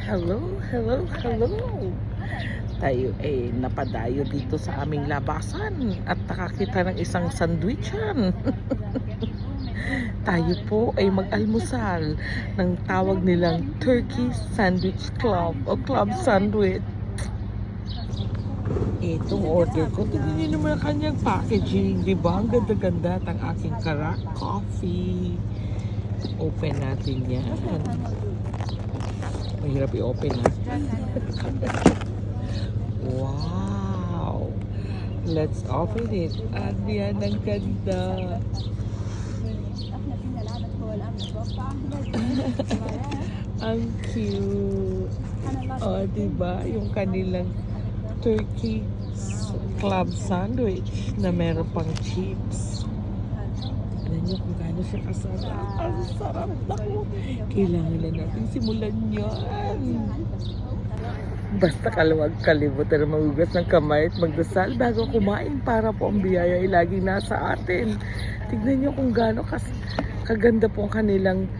Hello, hello, hello. Tayo napadayo dito sa aming labasan at nakakita ng isang sandwichan. Tayo po ay mag-almusal ng tawag nilang Turkey Sandwich Club o Club Sandwich. Itong order ko, tignan niyo naman ang kanyang packaging, di ba? Ang ganda-ganda at ang aking Karak coffee. Open natin yan. Mahirap i-open ha. Wow! Let's open it. At yan ang ganda. Ang cute. O, diba? Yung kanilang turkey club sandwich na meron pang chips. Alam niyo kung gaano siya kasarap. Ang sarap. Naku, kailangan na natin simulan yan. Basta kaluwag kalimutan na magugas ng kamay at magdasal bago kumain para po ang biyaya ay laging nasa atin. Tignan niyo kung gaano kaganda po ang kanilang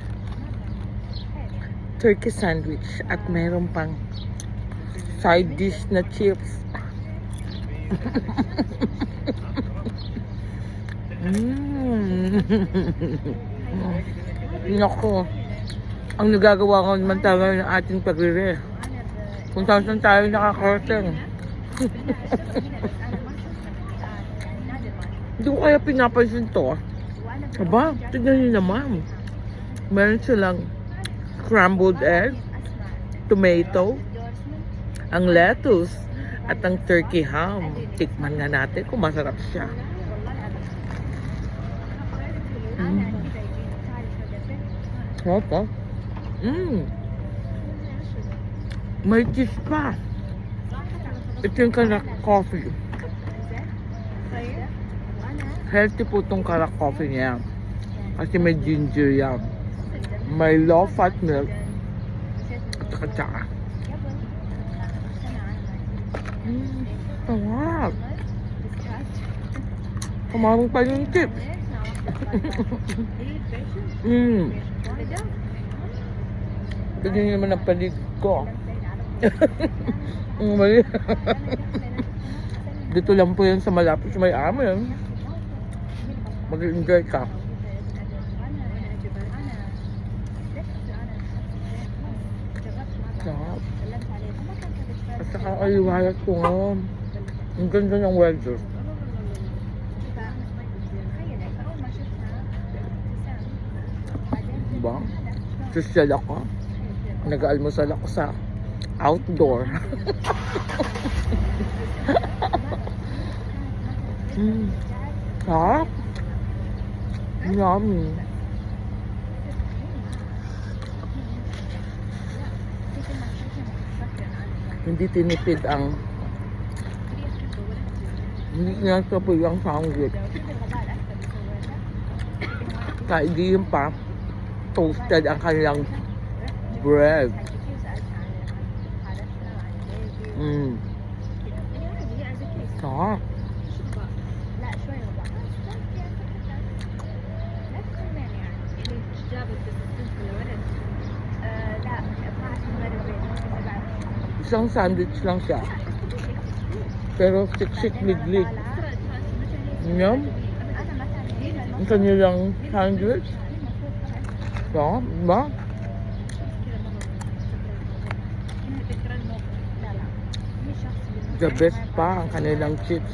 turkey sandwich at meron pang side dish na chips. Naku, ang nagagawa ko naman tayo ng ating pagrire. Kung saan tayo nakakarating. Hindi ko kaya pinapansin to. Aba, tignan niyo naman. Meron silang scrambled egg, tomato, ang lettuce, at ang turkey ham. Tikman nga natin kung masarap siya. Opo. May cheese pa. Ito yung Karak coffee. Healthy po itong Karak coffee niya. Kasi may ginger yan. May low fat milk. At saka. Sarap. Kumarong pa yung chips. Tignan niyo naman ang palig ko. Dito lang po yan sa malapit sa may amin. Mag-enjoy ka. Sarap. At saka aliwayat ko nga. Ang ganda ng weather. Diba? Social ako. Nag-almusal ako sa outdoor. Sarap. Yummy. Hindi tinipid ang hindi nasapoy ang sandwich. Kaidiin pa toasted ang kanilang bread. Sarap. Isang sandwich lang siya. Pero siksik liglig. Yum. Ang kanilang sandwich. Sarap, diba? The best pa ang kanilang chips.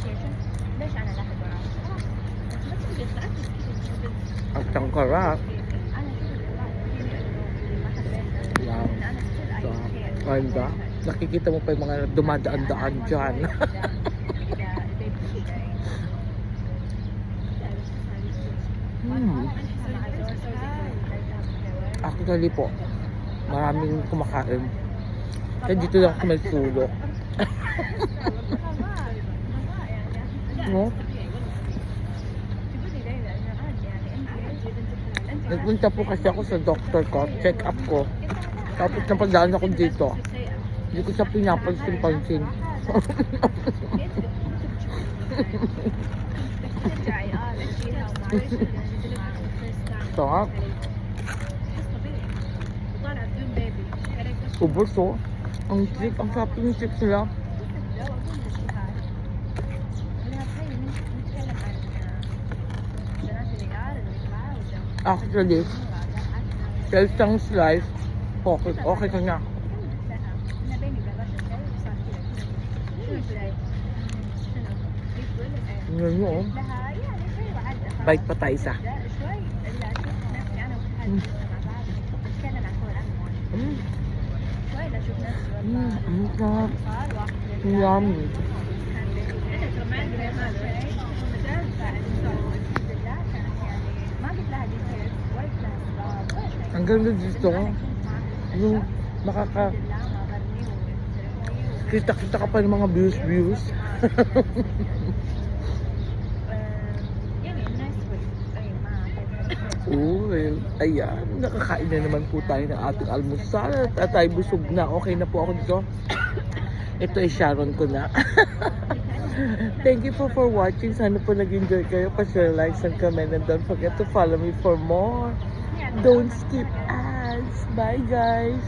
At ang Karak. Yan. Ganda. Nakikita mo pa yung mga dumadaan-daan dyan. Actually po, maraming kumakain. Kaya dito lang ako may sulok. No? Nagpunta po kasi ako sa doctor ko, check up ko. Tapos napadaan ako dito. Hindi ko siya pinapansin-pansin. Sarap. Ubos oh. Ang chick, ang sarap yung chips nila. Actually, sa isang slice, okay ka na. Ngayon mo oh. Bite pa tayo isa. Ang sarap. Yummy. Ang ganda dito. Yung kita-kita ka pa ng mga views. Well, ayan, nakakain na naman po tayo ng ating almusal at tayo busog na. Okay na po ako dito. Ito ay Sharon ko na. Thank you po for watching. Sana po nag-enjoy kayo. Pa-share, like, and comment. And don't forget to follow me for more. Don't skip ads. Bye guys.